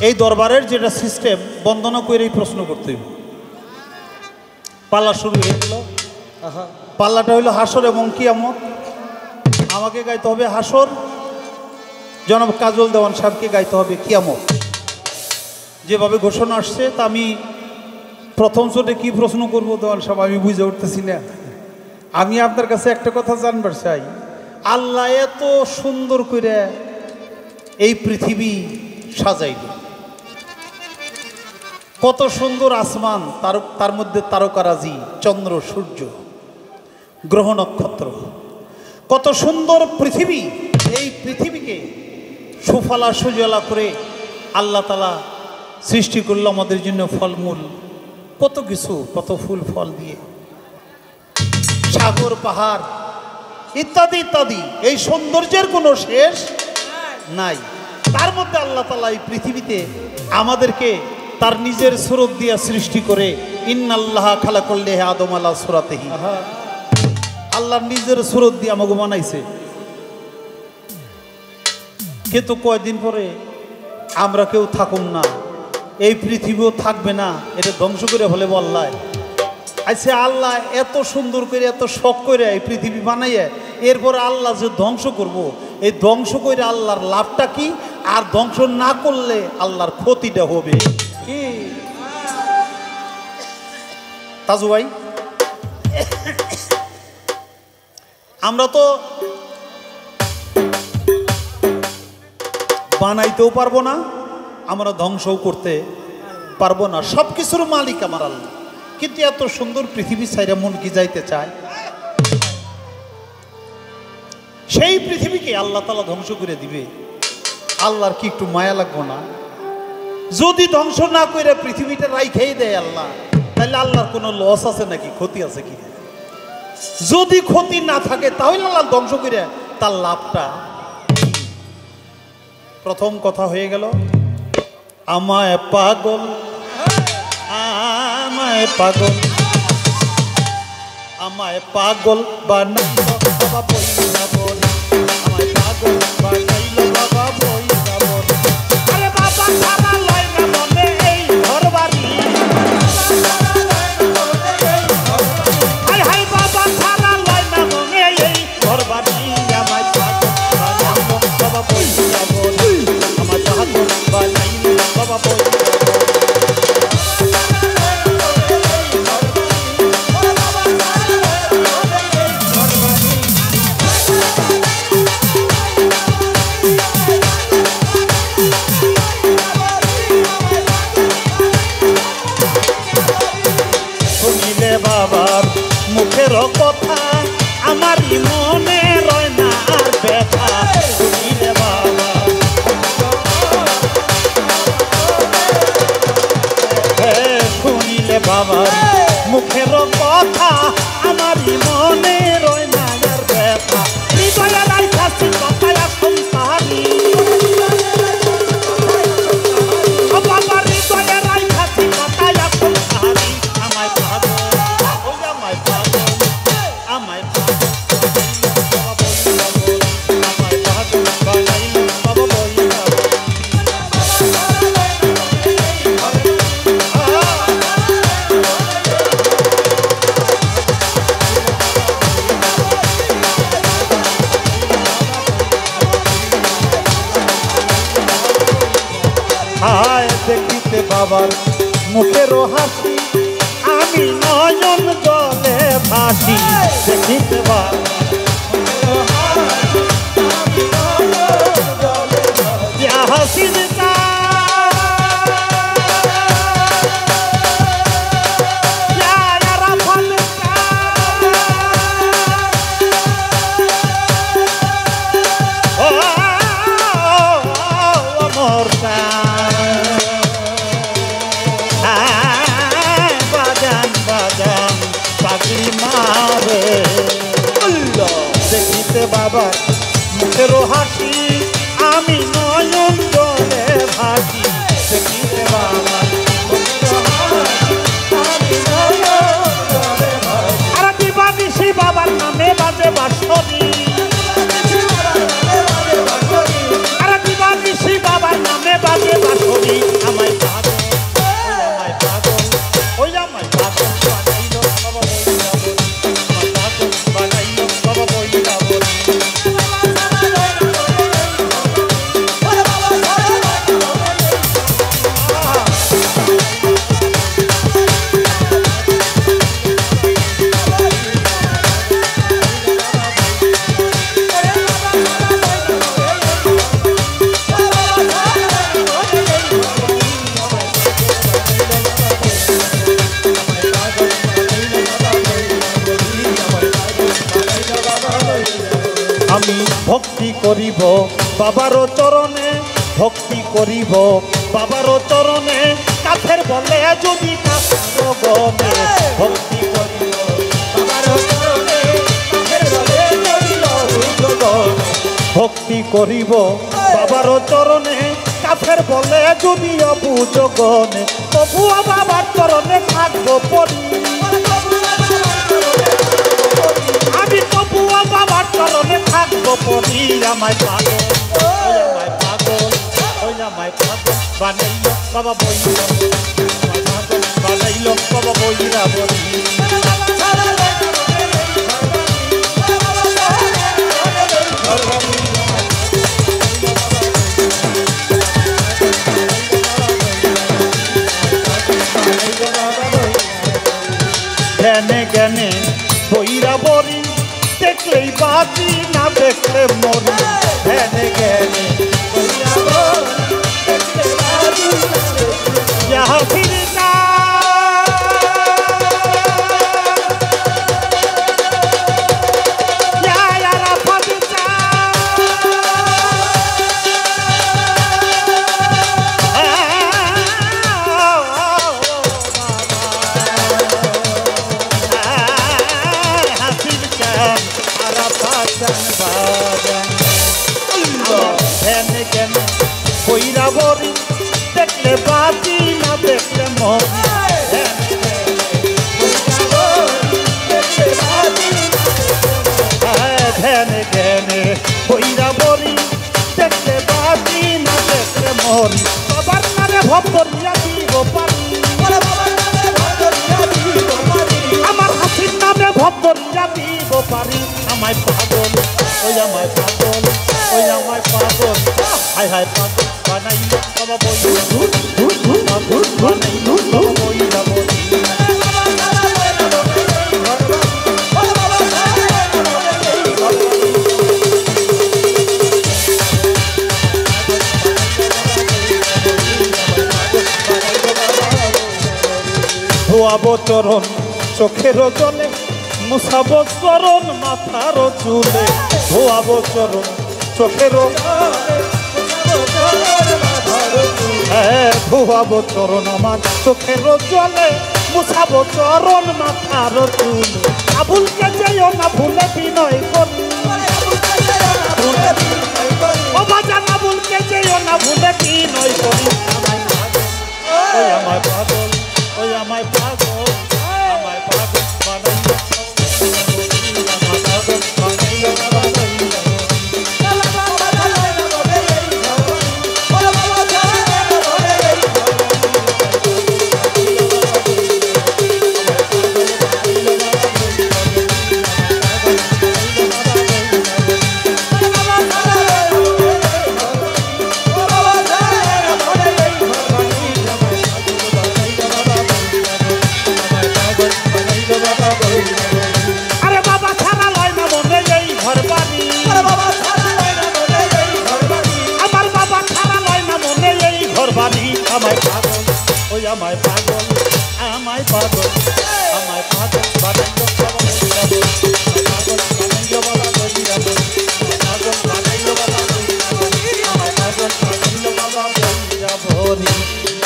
এই দরবারের যেটা সিস্টেম বন্দনা করেই প্রশ্ন করতে হবে। পাল্লা শুরু হয়ে গেল। পাল্লাটা হইল হাসর এবং কিয়ামত। আমাকে গাইতে হবে হাসর, জনাব কাজল দেওয়ান সাহেবকে গাইতে হবে কিয়ামত। যেভাবে ঘোষণা আসছে তা আমি প্রথম ছোটে কি প্রশ্ন করব দেওয়ান সাহেব আমি বুঝে উঠতেছি না। আমি আপনার কাছে একটা কথা জানবার চাই, আল্লাহ এত সুন্দর করে এই পৃথিবী সাজাইল, কত সুন্দর আসমান, তার মধ্যে তারকারাজি, চন্দ্র সূর্য গ্রহ নক্ষত্র, কত সুন্দর পৃথিবী। এই পৃথিবীকে সুফলা সুজলা করে আল্লাহ তাআলা সৃষ্টি করল আমাদের জন্য, ফলমূল কত কিছু, কত ফুল ফল দিয়ে, সাগর পাহাড় ইত্যাদি ইত্যাদি। এই সৌন্দর্যের কোনো শেষ নাই। তার মধ্যে আল্লাহ তাআলা এই পৃথিবীতে আমাদেরকে তার নিজের সুরত দিয়া সৃষ্টি করে, ইন্নাল্লাহ খালাকাল আদম আলা সুরাতিহি, আল্লাহর নিজের সুরত দিয়ে আমাকে বানাইছে। কিন্তু কয়দিন পরে আমরা কেউ থাকুম না, এই পৃথিবীও থাকবে না, এটা ধ্বংস করে ফেলে বললায়। আচ্ছা আল্লাহ এত সুন্দর করে এত শখ করে এই পৃথিবী বানাইয়া এরপরে আল্লাহ যে ধ্বংস করব, এই ধ্বংস করে আল্লাহর লাভটা কি, আর ধ্বংস না করলে আল্লাহর ক্ষতিটা হবে কি? তাজু ভাই, আমরা তো বানাইতেও পারবো না, আমরা ধ্বংসও করতে পারবো না। সব কিছুর মালিক আমার আল্লাহ, কিন্তু এত সুন্দর পৃথিবী ছাইরা মন কি যাইতে চায়? সেই পৃথিবীকে আল্লাহ তাআলা ধ্বংস করে দিবে, আল্লাহর কি একটু মায়া লাগবো না? যদি ধ্বংস না করে পৃথিবীটা রাইখাই দেয় আল্লাহ, তাহলে আল্লাহর কোনো লস আছে নাকি, ক্ষতি আছে কি? যদি ক্ষতি না থাকে তাহলে আল্লাহ ধ্বংস করে তার লাভটা। প্রথম কথা হয়ে গেল, আমায় পাগল, আমায় পাগল, আমায় পাগল বানাইল বাবা বইলা বল, আমায় পাগল বানাইল বাবা বইলা বল। আরে বাবা সারা লয় না মনে এই ঘর বাড়ি, হাই হাই বাবা সারা লয় না মনে এই ঘর বাড়ি, আমায় পাগল বানাইল বাবা বইলা বল, আমায় পাগল বানাইল বাবা বইলা বল। বাবার মুখের কথা আমারই মনে রয় না আর ব্যথা, শুনিলে বাবা শুনিলে বাবার মুখের কথা আমারই মনে রয় না আর ব্যথা, হৃদয়ে রাইখাছি কথা এখন তাহারি, বাবা হৃদয়ে রাইখাছি কথা এখন তাহারি, আমায় পাগল আমায় পাগল আমায় পাগল বাবা বইলা বল, আমায় পাগল বানাইল বাবা বইলা বল। হায় দেখিতে বাবার মুখের হাসি আমি নয়ন জলে ভাসি, দেখিতে বাবার হাসি দেখিতে বাবা মুখের হাসি আমি নয়ন জলে ভাসি, দেখিতে বাবা আর দিবানিশি বাবার নামে বাজে বাঁশরি, আর দিবানিশি বাবার নামে বাজে বাঁশরি, বাবার চরণে ভক্তি করিব বাবার চরণে কাফের বলে যদি গনে ভক্তি করিব বাবার চরণে কাফের বলে যদি ভক্তি করিব বাবার চরণে কাফের বলে যদি অবুঝ গনে তবুও বাবার চরণে থাকবো পরি আমি তবুও বাবার চরণে থাকবো পরি আমায় পাগল বানাইল বাবা বইরা বানাইল বাবা বইরা বলি জ্ঞানে জ্ঞানে বইরা বলি দেখলেই বাঁচি না দেখলে মরি জ্ঞানে জ্ঞানে বইরা বরি দেখলে বাঁচি না দেখলে মরি ধ্যানে জ্ঞানে বইরা বরি দেখলে বাঁচি না দেখলে মরি বাবার নামে ভব করিয়া দিব পারি আমার হাসির নামে ভব করিয়া দিব পারি আমায় পাগল ওই আমায় পাগল ওই আমায় পাগল হায় হায় পাগল বানাইল বাবা বইরা বানাইল বাবা বইরা বলি ধোয়াবো চরণ চোখের জলে মুছাবো চরণ মাথার চুলে ধোয়াবো চরণ চোখের ধোয়াবো চরণ আমার চোখের জলে মুছাবো চরণ মাথার চুলে আবুলকে যেও না ভুলে বিনয় করি ও বাজান আবুলকে যেও না ভুলে বিনয় করি ওই আমার পাগল ওই আমায় পাগল আমায় পাগল বানাইল আমায় পাগল ওই আমায় পাগল আমায় পাগল আমায় পাগল বানাইল বাবা বইরা পাগল বানাইল বাবা বইরা পাগল বানাইল বাবা আমায় পাগল বানাইল বাবা বইরা ভরি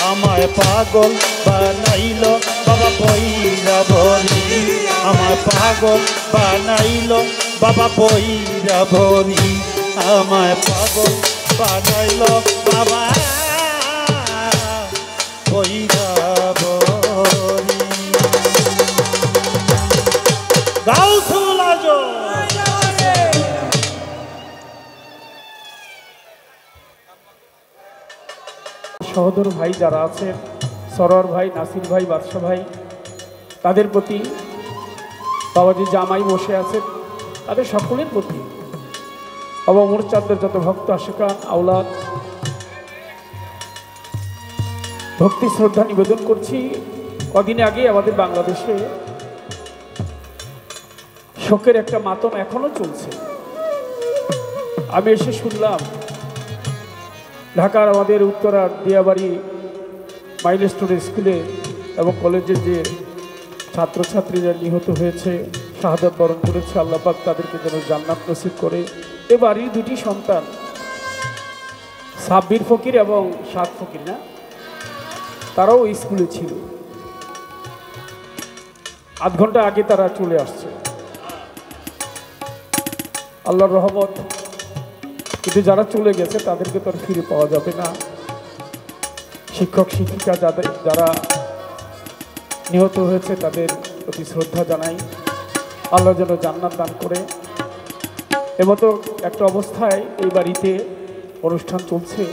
আমায় পাগল বানাইল বাবা বইরা ভরি আমায় পাগল বানাইল বাবা বইরা ভরি আমায় পাগল বানাইল বাবা সহোদর ভাই যারা আছেন সরোয়ার ভাই নাসির ভাই বাদশা ভাই তাদের প্রতি বাবাজি জামাই বসে আছেন তাদের সকলের প্রতি বাবা মোরচাঁদের যত ভক্ত আশিকান আওলাদ ভক্তি শ্রদ্ধা নিবেদন করছি। কদিন আগে আমাদের বাংলাদেশে শোকের একটা মাতম এখনো চলছে। আমি এসে শুনলাম ঢাকার আমাদের উত্তরার দিয়াবাড়ি মাইলস্টোন স্কুলে এবং কলেজের যে ছাত্রছাত্রীরা নিহত হয়েছে, শাহাদাত বরণ করেছে, আল্লাহ পাক তাদেরকে যেন জান্নাত নসিব করে। এ বাড়ির দুটি সন্তান সাব্বির ফকির এবং সাত ফকির না, তারাও স্কুলে ছিল। আধ ঘন্টা আগে তারা চলে আসছে, আল্লাহর রহমত। কিন্তু যারা চলে গেছে তাদেরকে তো আর ফিরে পাওয়া যাবে না। শিক্ষক শিক্ষিকা যারা নিহত হয়েছে তাদের প্রতি শ্রদ্ধা জানাই, আল্লাহ যেন জান্নাত দান করে। এমতো একটা অবস্থায় এই বাড়িতে অনুষ্ঠান চলছে।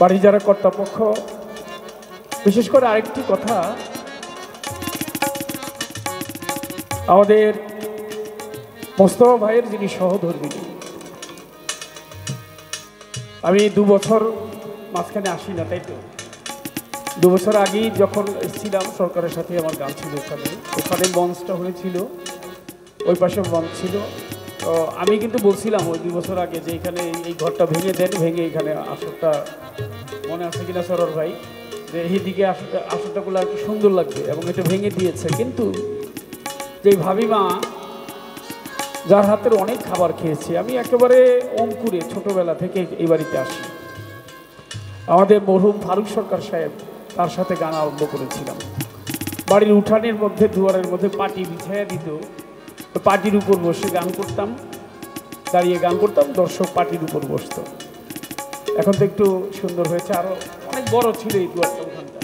বাড়ি যারা কর্তাপক্ষ, বিশেষ করে আরেকটি কথা, আমাদের মোস্তফা ভাইয়ের যিনি সহধর্মিনী, আমি 2 বছর মাঝখানে আসি না, তাই তো 2 বছর আগেই যখন এসেছিলাম সরকারের সাথে আমার গান ছিল ওখানে মঞ্চটা হয়েছিল, ওই পাশে মঞ্চ ছিল। তো আমি কিন্তু বলছিলাম ওই 2 বছর আগে যে এখানে এই ঘরটা ভেঙে দেন, ভেঙে এখানে আসরটা, মনে আছে কিনা সরোর ভাই, যে এইদিকে আসরটাগুলো আর কি সুন্দর লাগবে, এবং এটা ভেঙে দিয়েছে। কিন্তু যে ভাবিমা যার হাতের অনেক খাবার খেয়েছি আমি, একেবারে অঙ্কুরে ছোটবেলা থেকে এই বাড়িতে আসি। আমাদের মরহুম ফারুক সরকার সাহেব, তার সাথে গান আরম্ভ করেছিলাম। বাড়ির উঠানের মধ্যে, দুয়ারের মধ্যে পাটি বিছাইয়া দিত, পাটির উপর বসে গান করতাম, দাঁড়িয়ে গান করতাম, দর্শক পাটির উপর বসত। এখন তো একটু সুন্দর হয়েছে, আরও অনেক বড় ছিল এই দুয়ারটা, ওখানটা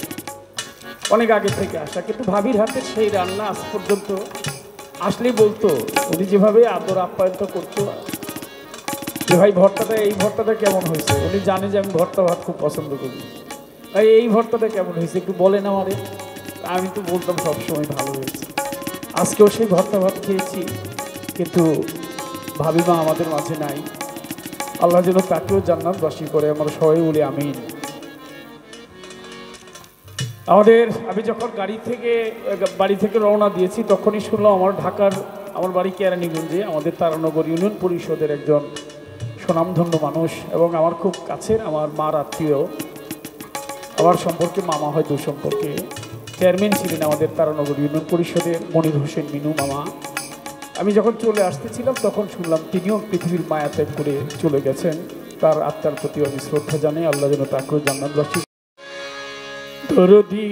অনেক আগে থেকে আসা। কিন্তু ভাবির হাতের সেই রান্না আজ পর্যন্ত আসলেই বলতো, উনি যেভাবে আদর আপ্যায়ন করতো যে ভাই ভর্তাটা, এই ভর্তাটা কেমন হয়েছে। উনি জানে যে আমি ভর্তা ভাত খুব পছন্দ করি, ভাই এই ভর্তাটা কেমন হয়েছে একটু বলেন আমারে। আমি তো বলতাম সবসময় ভালো হয়েছে। আজকেও সেই ভর্তা ভাত খেয়েছি, কিন্তু ভাবিমা আমাদের মাঝে নাই। আল্লাহ যেন তাকেও জান্নাতবাসী করে, আমরা সবাই বলি আমিন। আমি যখন বাড়ি থেকে রওনা দিয়েছি তখনই শুনলাম আমার বাড়ি কেরানীগঞ্জে, আমাদের তারানগর ইউনিয়ন পরিষদের একজন সুনামধন্য মানুষ এবং আমার খুব কাছের, আমার মার আত্মীয়, আমার সম্পর্কে মামা হয় দু সম্পর্কে, চেয়ারম্যান ছিলেন আমাদের তারানগর ইউনিয়ন পরিষদের, মনির হোসেন মিনু মামা। আমি যখন চলে আসতেছিলাম তখন শুনলাম তিনিও পৃথিবীর মায়া ত্যাগ করে চলে গেছেন। তার আত্মার প্রতি আমি শ্রদ্ধা জানাই, আল্লাহ যেন তাকেও জান্নাতবাসী দরদি।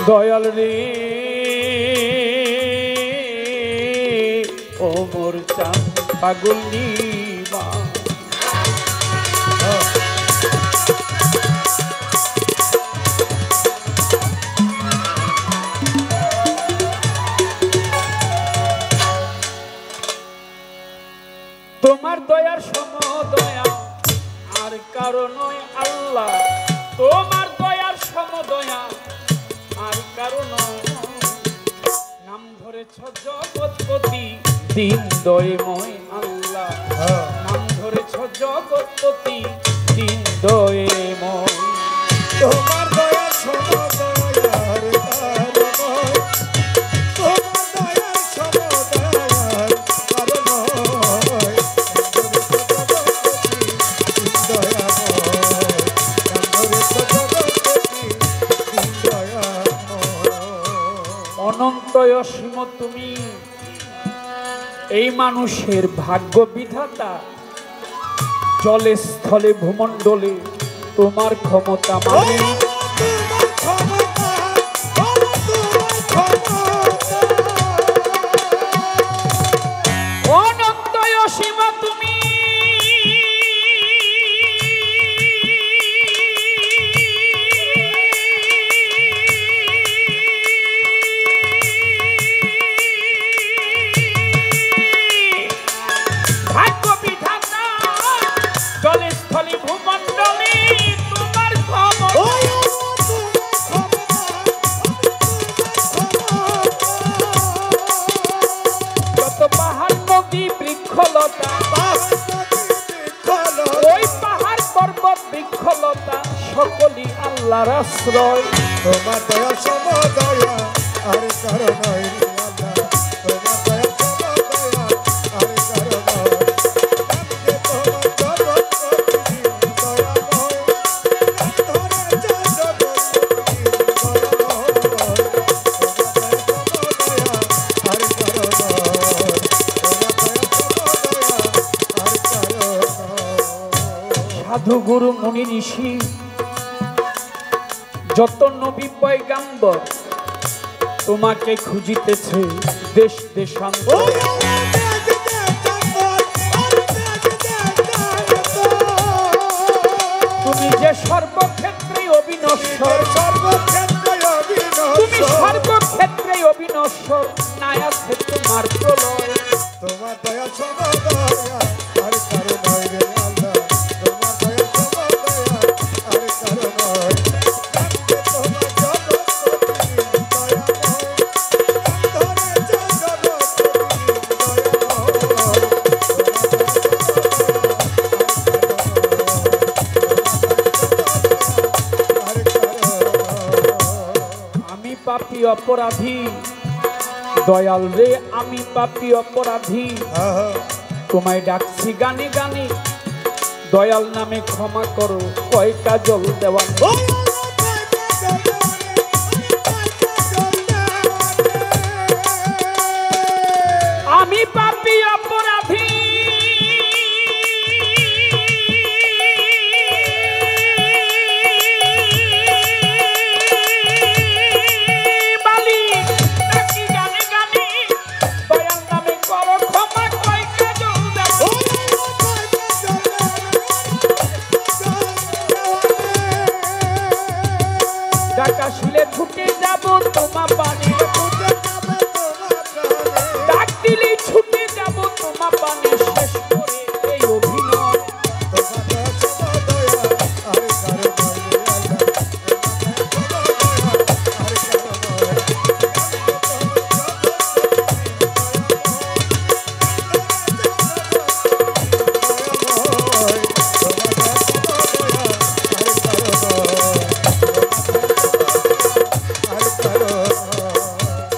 দয়াল রে ও মোর চাঁদ পাগলি মা, তোমার দয়ার সমদয়া আর কারো নয় আল্লাহ, তোমার দয়ার সমদয়া আর কারো নয়। নাম ধরেছ জগৎপতি দিন দয়ময় আল্লাহ, নাম ধরেছ জগৎপতি দিন দয়ময়। তোমার দয়ার সমদয়া আর কারো নয়, তোমার দয়ার সমদয়া আর কারো নয়। অনন্ত অসীম তুমি, এই মানুষের ভাগ্য বিধাতা, জলে স্থলে ভূমণ্ডলে তোমার ক্ষমতা মানে। অনন্ত অসীম তুমি, সম্পদ বৃক্ষলতা সকলই আল্লাহর আশ্রয়। তোমার দয়া সমদয়া আর কারো নয় রে আল্লাহ, তোমার দয়া সমদয়া আর কারো নয়। আমি তোমার জগৎ প্রতিদিন দয়াময়, ধরে যা জগৎ প্রতিদিন দয়াময়। তোমার দয়া সমদয়া আর কারো নয়, তোমার দয়া সমদয়া আর কারো নয়। সাধু গুরু মুনি ঋষি যত নবী পয়গাম্বর তোমাকে খুঁজিতেছে দেশ দেশান্তর। তুমি যে সর্বক্ষেত্রে অবিনশ্বর, তুমি সর্বক্ষেত্রে অবিনশ্বর, নাই আছে তোমার প্রলয়। তোমার দয়া সমদয়া আর কারো নয় রে আল্লাহ, তোমার দয়া সমদয়া আর কারো নয়। আমি তোমার জগৎ প্রতিদিন দয়াময়, ধরে যা জগৎ প্রতিদিন দয়াময়। আর কারো নয়। আমি পাপী অপরাধী দয়াল রে, আমি পাপী অপরাধী তোমায় ডাকছি গানে গানে, দয়াল নামে ক্ষমা করো কয় কাজল দেওয়া। আমি পাপী অপরাধী মালিক, ডাকি গানে গানে, দয়াল নামে করো ক্ষমা কয় কাজল দেওয়া। ডাকা শিলে ছুটে যাব তোমা পানি, ডাক দিলে ছুটে যাব তোমা পানি, শেষ করে এই অভিনয়।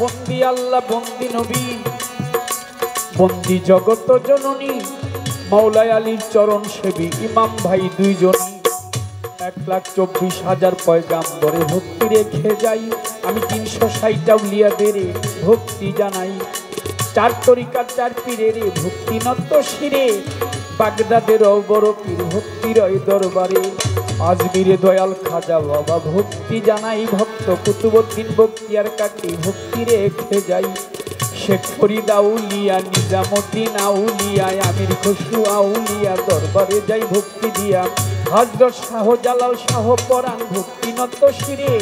বন্দি আল্লাহ বন্দি নবী বন্দি জগত জননী, মাওলায় আলীর চরণ সেবী ইমাম ভাই দুইজনই। 1,24,000 পয়গাম্বরে ভক্তি রেখে যাই, আমি 360 আউলিয়াদের ভক্তি জানাই। 4 তরিকার 4 পীরের ভক্তি নত শিরে, বাগদাদের বড় পীর ভক্তির ওই দরবারে। আজমিরে দয়াল খাজা বাবা ভক্তি জানাই, ভক্ত কুতুবউদ্দিন বখতিয়ার কাকি ভক্তি রেখে যাই। শেখ ফরিদ আউলিয়া, নিজামুদ্দিন আউলিয়া, আমির খসরু আউলিয়া দরবারে যাই ভক্তি দিয়া। হযরত শাহ জালাল শাহ পরাণ ভক্তি নত শিরে,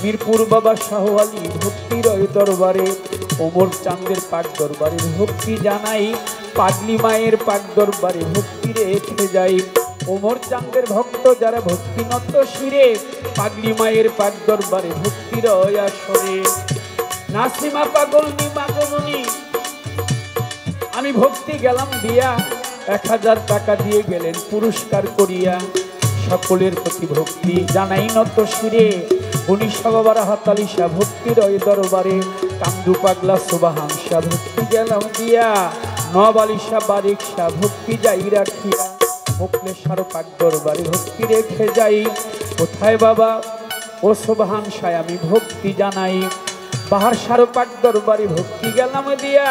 মিরপুর বাবা শাহ আলী ভক্তির ওই দরবারে। ওমর চাঁদের পাক দরবারে ভক্তি জানাই, পাগলি মায়ের পাক দরবারে ভক্তি রেখে যাই। ওমর চাঁদের ভক্ত যারা ভক্তি নত শিরে, পাগলি মায়ের পাক দরবারে ভক্তির ওই আসরে। নাসিমা পাগল নিমা গননি, আমি ভক্তি গেলাম দিয়া, 1000 টাকা দিয়ে গেলেন পুরস্কার করিয়া। সকলের প্রতি ভক্তি জানাই নত শিরে, উনিশা বাবার হাতালি শাহ ভক্তির ওই দরবারে। কান্দু পাগলা সুবাহান শাহ ভক্তি গেলাম দিয়া, নওয়াব আলী শাহ বারিক শাহ ভক্তি যাই রাখিয়া। মোকলেশ্বর পাক দরবারে ভক্তি রেখে যাই, কোথায় বাবা ও সুবাহান শাহ আমি ভক্তি জানাই। বাহার সারো পাক দরবারে ভক্তি গেলাম দিয়া,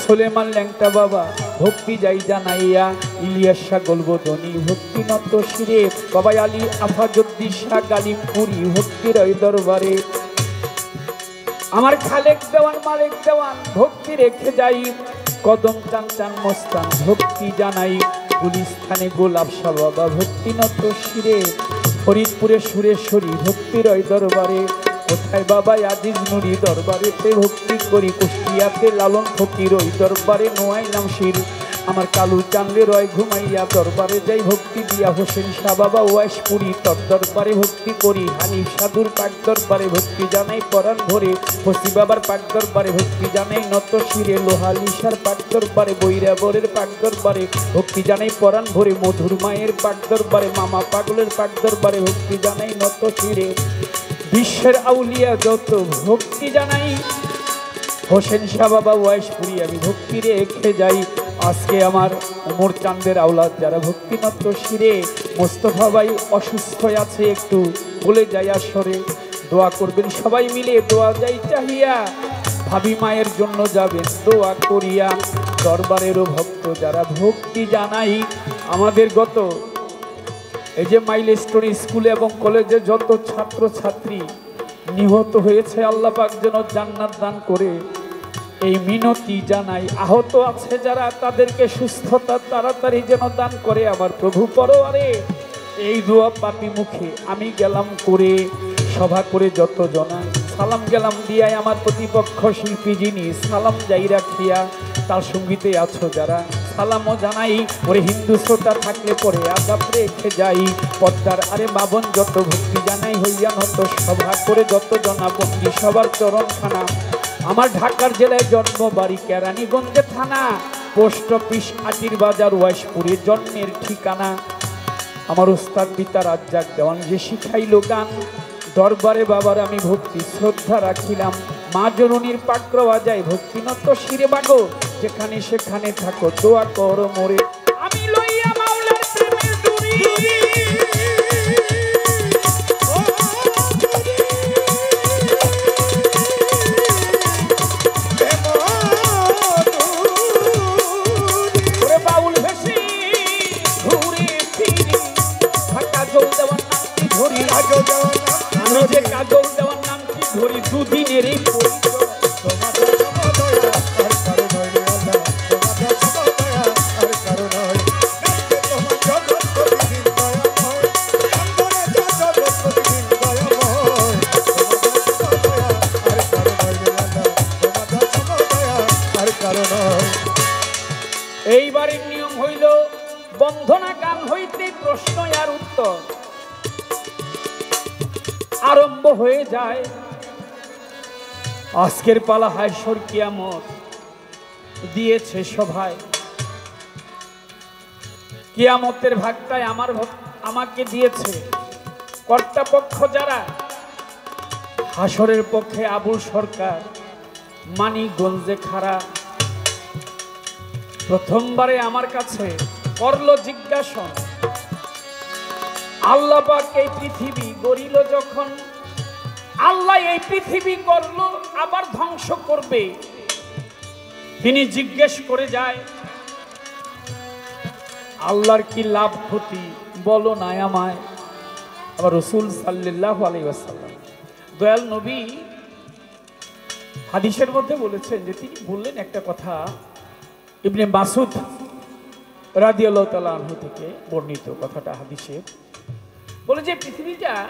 সুলেমান ল্যাংটা বাবা ভক্তি যাই জানাইয়া। ইলিয়াস শাহ গোলবদনী ভক্তি নত শিরে, বাবা আলী আফাজুদ্দিন শাহ গালিমপুরি ভক্তির ওই দরবারে। আমার খালেক দেওয়ান মালিক দেওয়ান ভক্তি রেখে যাই, কদম চান চান মস্তান ভক্তি জানাই। গুলিস্থানে গোলাপ শাহ বাবা ভক্তি নত শিরে, ফরিদপুরে সুরেশ্বরী ভক্তির ওই দরবারে। কোথায় বাবা আজিজ নুরি দরবারেতে ভক্তি করি, কুষ্টিয়াতে লালন ফকির ওই দরবারে নোয়াইলাম শির। আমার কালু চাঁদে রয় ঘুমাইয়া দরবারে যাই ভক্তি দিয়া হোসেন শাহ বাবা ওয়াইশপুরি তর দরবারে ভক্তি করি হানিফ সাধুর পাক দরবারে ভক্তি জানাই পরাণ ভরে হসি বাবার পাক দরবারে ভক্তি জানাই নত শিরে লোহা লিসার পাক দরবারে বৈরাবরের পাক দরবারে ভক্তি জানাই পরাণ ভরে মধুর মায়ের পাক দরবারে মামা পাগলের পাক দরবারে ভক্তি জানাই নত শিরে বিশ্বের আউলিয়া যত ভক্তি জানাই হোসেন শাহ বাবা ওয়াইশপুরি আমি ভক্তি রেখে যাই। আজকে আমার ওমর চাঁদের আওলাদ যারা ভক্তিমাত্র শিরে মোস্তফা ভাই অসুস্থ আছে একটু বলে যাই আসরে দোয়া করবেন সবাই মিলে দোয়া যাই চাহিয়া ভাবি মায়ের জন্য যাবেন দোয়া করিয়া দরবারেরও ভক্ত যারা ভক্তি জানাই আমাদের গত এই যে মাইলস্টোন স্কুলে এবং কলেজে যত ছাত্র ছাত্রী নিহত হয়েছে আল্লাহ পাক যেন জান্নাত দান করে এই মিনতি জানাই। আহত আছে যারা তাদেরকে সুস্থতা তাড়াতাড়ি যেন দান করে আমার প্রভু পরোয়ারে এই দোয়া পাপি মুখে আমি গেলাম করে সভা করে যত জনা সালাম গেলাম দিয়াই আমার প্রতিপক্ষ শিল্পী যিনি সালাম যাই রাখিয়া তার সঙ্গীতে আছো যারা সালামও জানাই ওরে হিন্দু শ্রোতা থাকলে পরে আদাব রেখে যাই পদ্মার আরে বাবন যত ভক্তি জানাই হইয়া নত সভা করে যত জনা বন্দি সবার চরণখানা আমার ঢাকার জেলায় জন্ম বাড়ি কেরানীগঞ্জে থানা পোস্ট অফিস আটির বাজার ওয়াইশপুরের জন্মের ঠিকানা আমার ওস্তাদ পিতা রাজ্জাক দেওয়ান যে শিখাইল গান দরবারে বাবার আমি ভক্তি শ্রদ্ধা রাখিলাম মা জননীর পাক্র বাজায় ভক্তিনত শিরে বাগো যেখানে সেখানে থাকো দোয়া কর মোরে আমি লইয়া মাওলার প্রেমের দূরি কাজল দেওয়ার নাম কি ধরি দুদিনের এই এইবারের নিয়ম হইল বন্ধনা গান হইতে প্রশ্ন আর উত্তর আরম্ভ হয়ে যায়। আজকের পালা হায়শর কিয়ামত দিয়েছে সভায় কিয়ামতের ভাগটায় আমাকে দিয়েছে কর্তাপক্ষ যারা হাসরের পক্ষে আবুল সরকার মানিকগঞ্জে খাড়া প্রথমবারে আমার কাছে করল জিজ্ঞাসন আল্লাহ পাক এই পৃথিবী গড়িল যখন আল্লাহ এই পৃথিবী করলো আবার ধ্বংস করবে তিনি জিজ্ঞেস করে যায় আল্লাহর কি লাভ ক্ষতি বলো না আমায়। আবার রাসূল সাল্লাল্লাহু আলাইহি ওয়াসাল্লাম দয়াল নবী হাদিসের মধ্যে বলেছেন যে তিনি বললেন একটা কথা ইবনে মাসউদ রাদিয়াল্লাহু তাআলা আনহু থেকে বর্ণিত কথাটা হাদিসে বলে যে পৃথিবীটা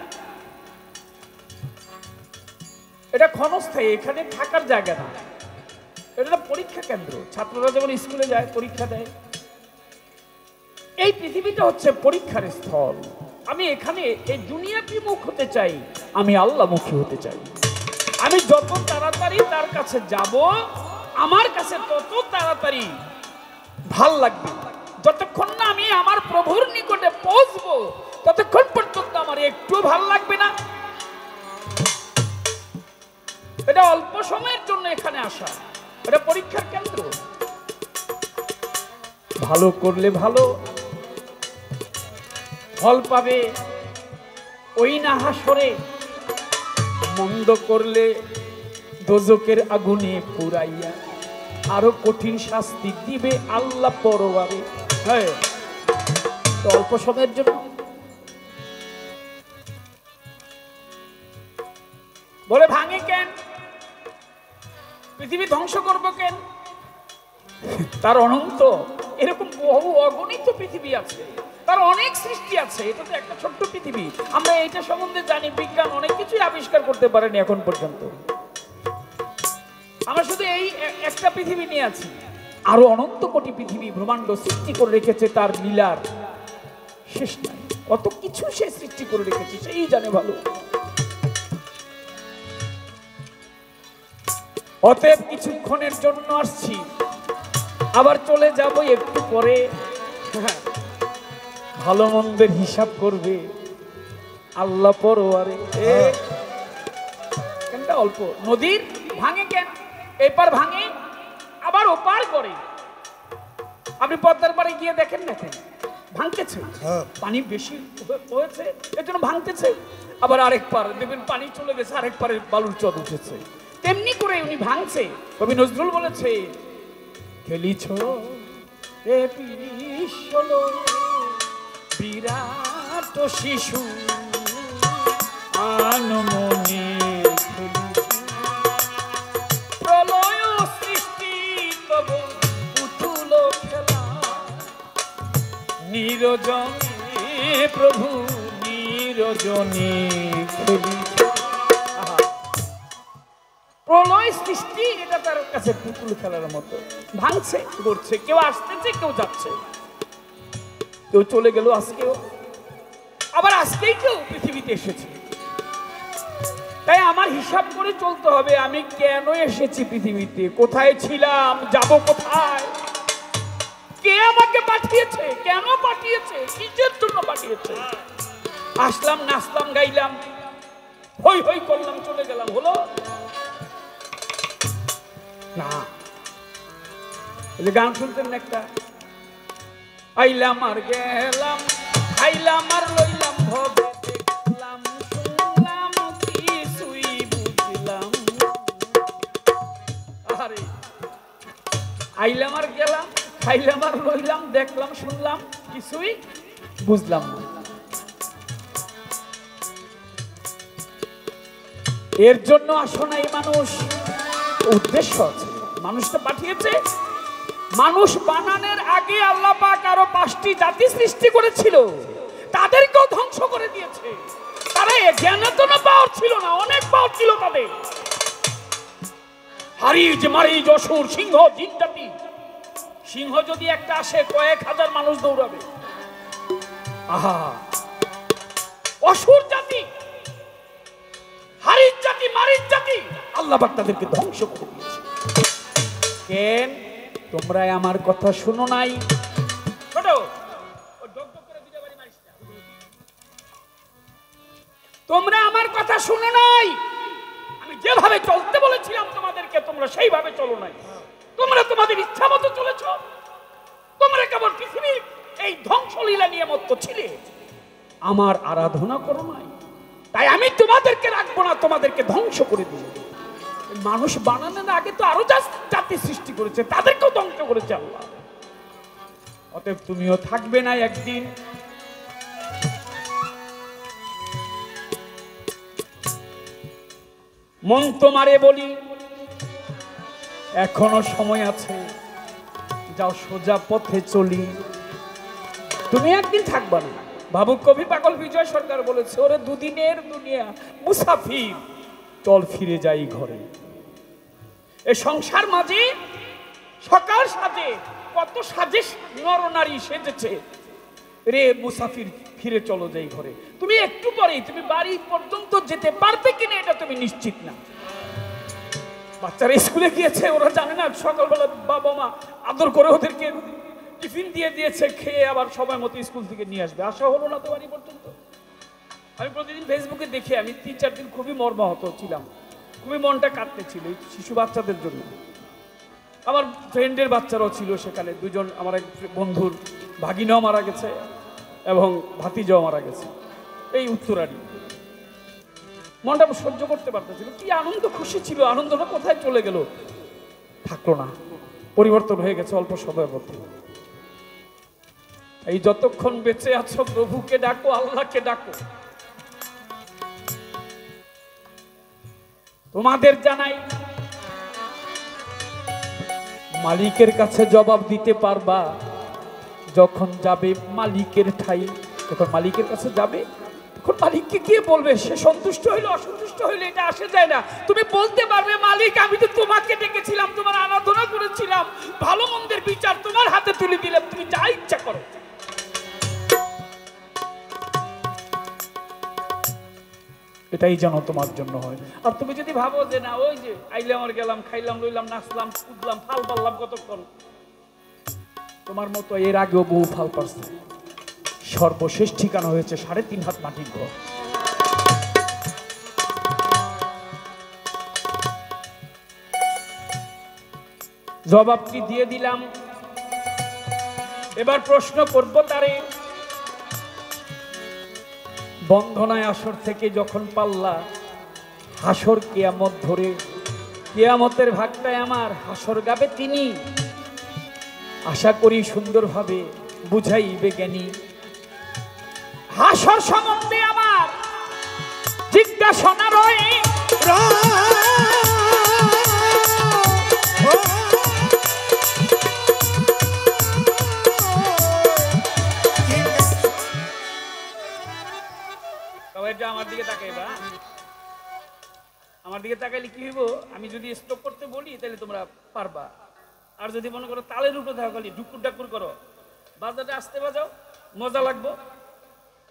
এটা ক্ষণস্থায়ী এখানে থাকার জায়গা না এটা পরীক্ষা কেন্দ্র ছাত্ররা যখন স্কুলে যায় পরীক্ষা দেয় এই পৃথিবীটা হচ্ছে পরীক্ষার স্থল আমি এখানে এই দুনিয়াবিমুখ হতে চাই আমি আল্লাহমুখী হতে চাই আমি যত তাড়াতাড়ি তার কাছে যাব আমার কাছে তত তাড়াতাড়ি ভাল লাগবে যতক্ষণ না আমি আমার প্রভুর নিকটে পৌঁছবো ততক্ষণ পর্যন্ত আমার একটু ভাল লাগবে না এটা অল্প সময়ের জন্য এখানে আসা এটা পরীক্ষার কেন্দ্র ভালো করলে ভালো ফল পাবে ওই না হাসরে মন্দ করলে দোজকের আগুনে পুরাইয়া আরো কঠিন শাস্তি দিবে আল্লাহ পরওয়ারে হ্যাঁ তো অল্প সময়ের জন্য বলে ভাঙে কেন পৃথিবী ধ্বংস করবো কেন তার অনন্ত এরকম বহু অগণিত পৃথিবী আছে তার অনেক সৃষ্টি আছে এটা তো একটা ছোট্ট পৃথিবী আমরা এইটা সম্বন্ধে জানি বিজ্ঞান অনেক কিছুই আবিষ্কার করতে পারেনি এখন পর্যন্ত আমরা শুধু এই একটা পৃথিবী নিয়ে আছি আরো অনন্ত কোটি পৃথিবী ব্রহ্মাণ্ড সৃষ্টি করে রেখেছে, তার লীলার শেষ নাই। কত কিছু সে সৃষ্টি করে রেখেছে সেই জানে ভালো। অতএব কিছুক্ষণের জন্য আসছি, আবার চলে যাব একটু পরে। ভালো মন্দের হিসাব করবে আল্লাহ পরোয়ারে। কেনটা অল্প নদীর ভাঙে কেন, এপার ভাঙে আবার ওপার করে। আপনি পদ্মার পাড়ে গিয়ে দেখেন না কেন ভাঙতেছে, পানি বেশি হয়েছে এজন্য ভাঙতেছে। আবার আরেক পার দেখবেন পানি চলে গেছে, আরেক পারে বালুর চর উঠেছে। তেমনি করে উনি ভাঙছে। কবি নজরুল বলেছে, খেলিছ এ পিরিশল বিরাট শিশু আনমনে প্রলয় সৃষ্টি তব পুতুল খেলা নিরজনে প্রভু নিরজনে খেলিছ। প্রলয় সৃষ্টি এটা তার কাছে পুতুল খেলার মতো, ভাঙছে করছে, কেউ আসতেছে কেউ যাচ্ছে, কেউ চলে গেল আজকেও, আবার আজকেই কেউ পৃথিবীতে এসেছে। তাই আমার হিসাব করে চলতে হবে, আমি কেন এসেছি পৃথিবীতে, কোথায় ছিলাম, যাব কোথায়, কে আমাকে পাঠিয়েছে, কেন পাঠিয়েছে, কিসের জন্য পাঠিয়েছে। আসলাম, নাচলাম, গাইলাম, হই হই করলাম, চলে গেলাম, হলো না। গান শুনতেন একটা, আইলাম আর গেলাম, খাইলাম আর লইলাম, ভবে দেখলাম শুনলাম কিছুই বুঝলাম। আরে আইলাম আর গেলাম, খাইলাম আর লইলাম, দেখলাম শুনলাম কিছুই বুঝলাম না। এর জন্য আসো নাই মানুষ, উদ্দেশ্য আছে। মানুষটা পাঠিয়েছে, মানুষ বানানোর আগে আল্লাহ পাক আরো 5টি জাতি সৃষ্টি করেছিল, তাদেরকেও ধ্বংস করে দিয়েছে। তারা জ্ঞানাতন পাওয়ার ছিল না, অনেক পাওয়ার ছিল তাদের। হারিজ মারিজ অসুর সিংহ জিন জাতি, সিংহ যদি একটা আসে কয়েক হাজার মানুষ দৌড়াবে। আহা, অসুর জাতি, হারিজ জাতি, মারিজ জাতি, আল্লাহ পাক তাদেরকে ধ্বংস করে দিয়েছে। কেন তোমরা আমার কথা শুনো নাই? তোমরা আমার কথা শুনো নাই। আমি যেভাবে চলতে বলেছিলাম তোমাদেরকে, তোমরা সেইভাবে চলো নাই। তোমরা তোমাদের ইচ্ছা মতো চলেছ। তোমরা কেবল পৃথিবীর এই ধ্বংসলীলা নিয়ে মত্ত ছিলে, আমার আরাধনা করো নাই। তাই আমি তোমাদেরকে রাখবো না, তোমাদেরকে ধ্বংস করে দিব। মানুষ বানানোর আগে তো আরো জাতি সৃষ্টি করেছে, তাদেরকেও ধ্বংস করেছে আল্লাহ। অতএব তুমিও থাকবে না একদিন। মন তোমারে বলি এখনো সময় আছে, যাও সোজা পথে চলি। তুমি একদিন থাকবা না। ভাবুক কবি পাগল বিজয় সরকার বলেছে, ওরে দুদিনের দুনিয়া মুসাফির, চল ফিরে যাই ঘরে। এই সংসার মাঝে সকাল সাজে, কত সাজে নর নারী সেজেছে রে মুসাফির, ফিরে চলো যাই ঘরে। তুমি একটু পরেই তুমি বাড়ি পর্যন্ত যেতে পারবে কিনা এটা তুমি নিশ্চিত না। বাচ্চারা স্কুলে গিয়েছে, ওরা জানে না সকালবেলা বাবা মা আদর করে ওদেরকে টিফিন দিয়ে দিয়েছে, খেয়ে আবার সময় মতো স্কুল থেকে নিয়ে আসবে। আসা হলো না তো বাড়ি পর্যন্ত। আমি প্রতিদিন ফেসবুকে দেখে আমি 3-4 দিন খুবই মর্মাহত ছিলাম, খুবই মনটা কাঁদতেছিল এই শিশু বাচ্চাদের জন্য। আমার ফ্রেন্ডের বাচ্চারাও ছিল সেখানে, দুজন আমার এক বন্ধুর ভাগিনাও মারা গেছে এবং ভাতিজাও মারা গেছে, এই উত্তরারি। মনটা সহ্য করতে পারতেছিল। কি আনন্দ খুশি ছিল, আনন্দটা কোথায় চলে গেল, থাকলো না, পরিবর্তন হয়ে গেছে অল্প সময়ের মধ্যে। এই যতক্ষণ বেঁচে আছো প্রভুকে ডাকো, আল্লাহকে ডাকো। তোমাদের জানাই, মালিকের কাছে জবাব দিতে পারবা যখন যাবে মালিকের ঠাই। যখন মালিকের কাছে যাবে তখন মালিককে গিয়ে বলবে, সে সন্তুষ্ট হইলো অসন্তুষ্ট হইলে এটা আসে যায় না। তুমি বলতে পারবে, মালিক আমি তো তোমাকে ডেকেছিলাম, তোমার আরাধনা করেছি, দিচ্ছিলাম, ভালো মন্দের বিচার তোমার হাতে তুলে দিলাম, তুমি যা ইচ্ছা করো। এটাই যেন তোমার জন্য হয়। আর তুমি যদি ভাবো যে না, ওই যে আইলাম আর গেলাম, খাইলাম লইলাম, নাচলাম কুদলাম, ফাল পারলাম কতক্ষণ, তোমার মতো এর আগেও বহু ফাল পারছে। সর্বশেষ ঠিকানা হয়েছে 3.5 হাত মাটির ঘর। জবাবটি দিয়ে দিলাম, এবার প্রশ্ন করব তারে। বন্ধনায় আসর থেকে যখন পাল্লা, হাসর কিয়ামত ধরে, কিয়ামতের ভাগটায় আমার হাসর গাবে তিনি, আশা করি সুন্দরভাবে বুঝাইবে জ্ঞানী। হাসর সম্বন্ধে আমার জিজ্ঞাসা রয়, আমার দিকে তাকাইবা। আমার দিকে তাকাইলে কি হইব, আমি যদি স্টপ করতে বলি তাহলে তোমরা পারবা। আর যদি মনে করো তালের উপরে থাকালি ডুকুর ডাকুর করো, বাজাতে আসতে বাজাও, মজা লাগবো,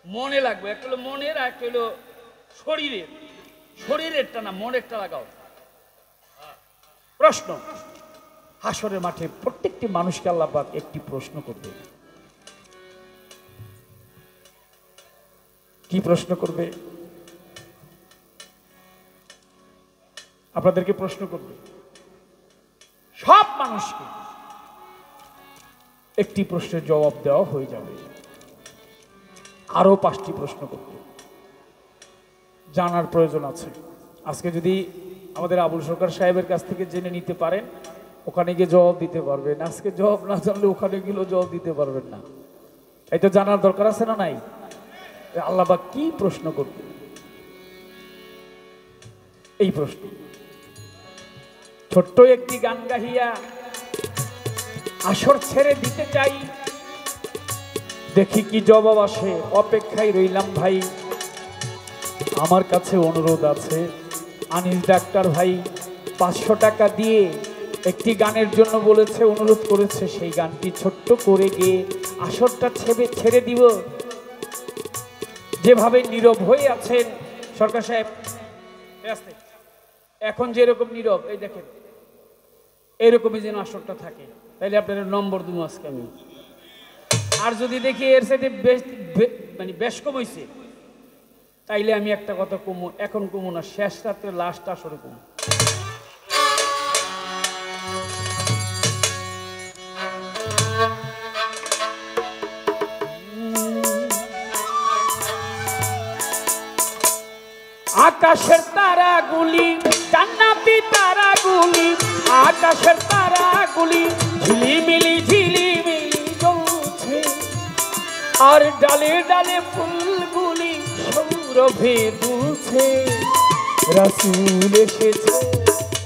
মনে লাগবে। একটা হলো মনের, আর একটা হলো শরীরের। শরীরেরটা না, মনেরটা লাগাও। প্রশ্ন, হাসরের মাঠে প্রত্যেকটি মানুষকে আল্লাহ পাক একটি প্রশ্ন করবে। কি প্রশ্ন করবে? আপনাদেরকে প্রশ্ন করবে, সব মানুষকে একটি প্রশ্নের জবাব দেওয়া হয়ে যাবে, আরো 5টি প্রশ্ন করতে জানার প্রয়োজন আছে। আজকে যদি আমাদের আবুল সরকার সাহেবের কাছ থেকে জেনে নিতে পারেন, ওখানে গিয়ে জবাব দিতে পারবেন। আজকে জবাব না জানলে ওখানে গেলেও জবাব দিতে পারবেন না। এই তো জানার দরকার আছে না নাই? আল্লাহ পাক কি প্রশ্ন করবে? এই প্রশ্ন। ছোট্ট একটি গান গাহিয়া আসর ছেড়ে দিতে চাই, দেখি কি জবাব আসে, অপেক্ষায় রইলাম ভাই। আমার কাছে অনুরোধ আছে, আনিস ডাক্তার ভাই 500 টাকা দিয়ে একটি গানের জন্য বলেছে, অনুরোধ করেছে, সেই গানটি ছোট্ট করে গিয়ে আসরটা ছেড়ে দিব। যেভাবে নীরব হয়ে আছেন সরকার সাহেব, এখন যেরকম নীরব, এই দেখেন এরকমই যেন আসরটা থাকে। তাইলে আপনার নম্বর দেবো আজকে আমি। আর যদি দেখি এর সাথে বেশ কম হয়েছে, তাইলে আমি একটা কথা কমু, এখন কমু না, শেষ রাত্রে লাস্ট আসরে কমু। আকাশের তারাগুলি, জান্নাতি তারাগুলি, আকাশের তারাগুলি ঝিলিমিলি ঝিলিমিলি জ্বলছে, আর ডালে ডালে ফুলগুলি সৌরভে দুলছে। রাসূল এসেছে,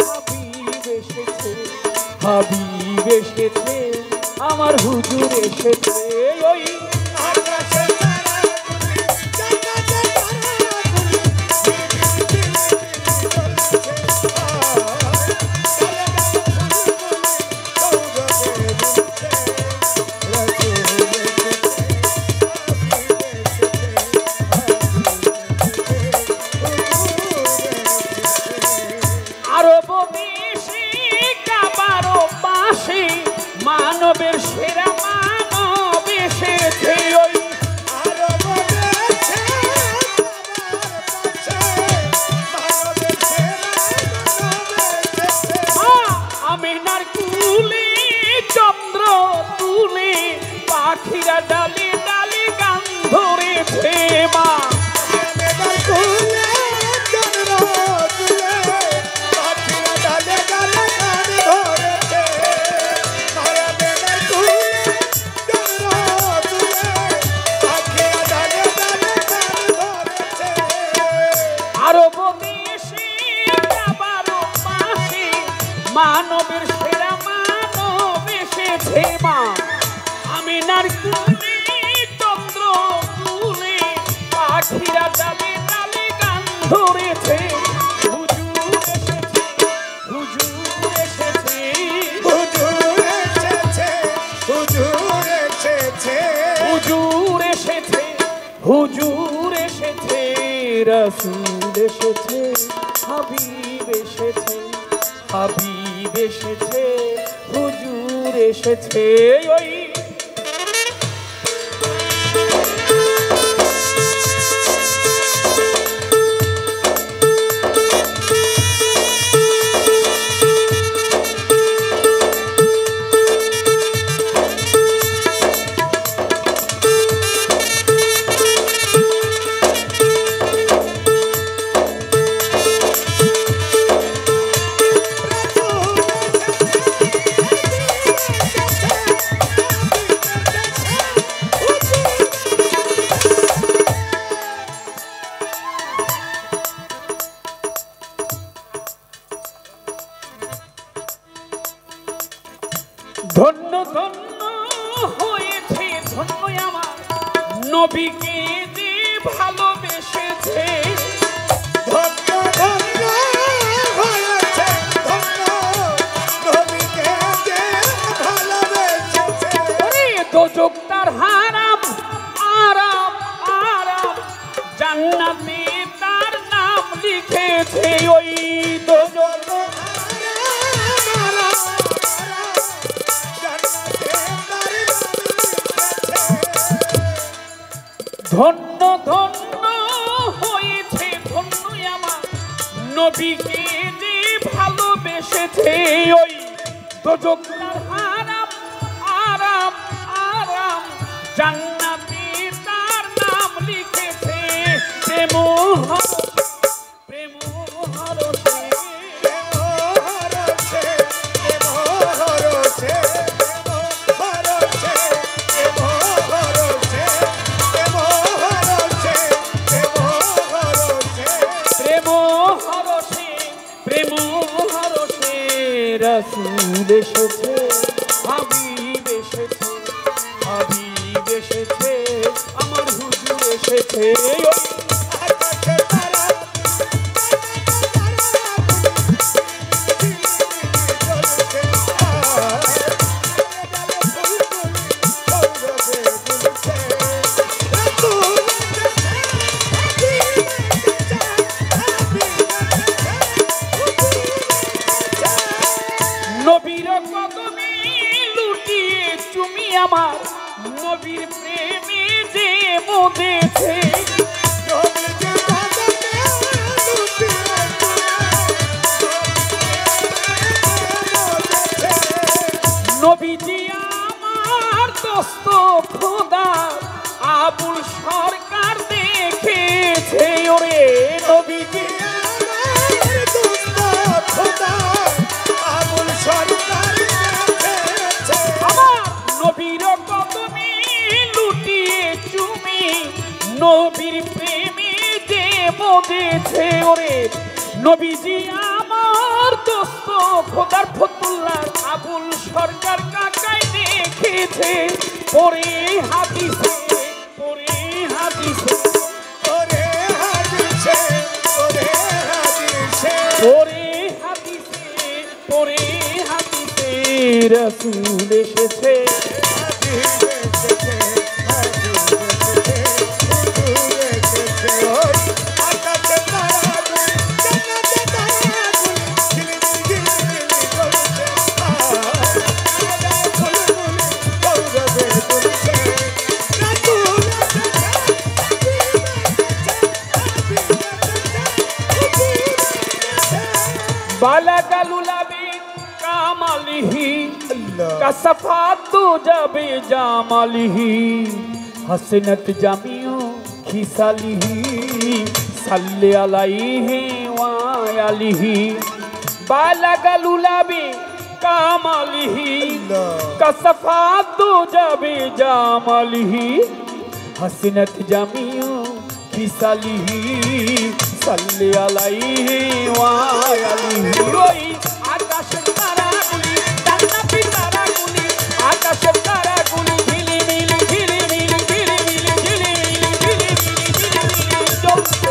হাবিব এসেছে, হাবিব এসেছে, আমার হুজুর এসেছে। ওই আকাশের মানবের সেরা মানব এসেছে। ওই আমিনার কুলে চন্দ্র তুলে পাখিরা ডালে ডালে গান ধরেছে। মা মানবের সেরা মানব এসেছে। মা আমিনার কুলে চন্দ্র তুলে পাখিরা ডালে ডালে গান ধরেছে। হুজুর এসেছে, হুজুর এসেছে, হুজুর হুজুর এসেছে, রাসূল এসেছে, হাবিব এসেছে, হাবিব এসেছে, হুজুর এসেছে। ওই ধন্য ধন্য হয়েছে, ধন্য আমার নবীকে যে ভালোবেসেছে। ধন্য ধন্য হয়েছে, ধন্য নবীকে যে ভালোবেসেছে। ওরে দোজখ তার হারাম, আরাম আরাম, জান্নাতে তার নাম লিখেছে। ওই দোজখ ধন্য ধন্য হয়েছে, ধন্য আমার নবীকে যে ভালোবেসেছে। ওই দোজখ তার হারাম, আরাম আরাম, জান্নাতে তার নাম লিখেছে। প্রেম প্রেম হরসে, প্রেম হরসে, রাসূল এসেছে, হাবিব এসেছে, হাবিব এসেছে, আমার হুজুর এসেছে। নবীর কদমে লুটিয়ে চুমি আমার নবীর প্রেমে যে মধেছে। নবীজি আমার দোস্ত খোদা আবুল সরকার দেখেছে। ওরে নবীজি আমার নবীর কদমে লুটিয়ে চুমি নবীর প্রেমে যে মধেছে। ওরে নবীজি আমার দোস্ত খোদার ফতুল্লাহ আবুল সরকার কাকাই দেখেছে। পরে হাদিসে, পরে হাদিসে, ওরে হাদিসে, ওরে হাদিসে, পরে হাদিসে, পরে হাদিসে, রাসূল এসেছে, বালাগালুলাবি কামালিহি, কাসাফাতু যাবে জামালিহি, হাসনাত জামিউ খিসালিহি, সাল্লি আলাইহি ওয়া আলিহি। বালাগালুলাবি কামালিহি, কাসাফাতু যাবে জামালিহি, হাসনাত জামিউ খিসালিহি, সাল্লি আলাইহি ওয়া আলিহি। ওই আকাশের তারাগুলি, জান্নাতি তারাগুলি, আকাশের তারাগুলি ঝিলিমিলি ঝিলিমিলি ঝিলিমিলি ঝিলিমিলি ঝিলিমিলি ঝিলিমিলি জ্বলছে,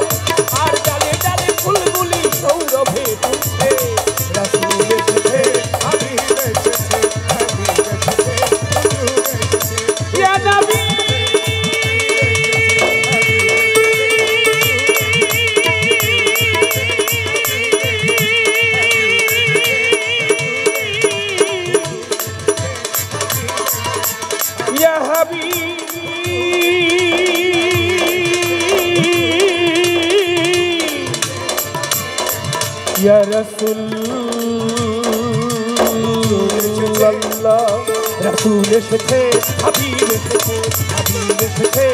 আর ডালে ডালে ফুলগুলি সৌরভে ফুটছে। রাসূল এসেছে, হাবিব এসেছে, হাবিব এসেছে, হুজুর এসেছে, ইয়া নবী, হাবিব ইয়া রাসূলুল্লাহ রাসূল এসেছে হাবিব এসেছে হাবিব এসেছে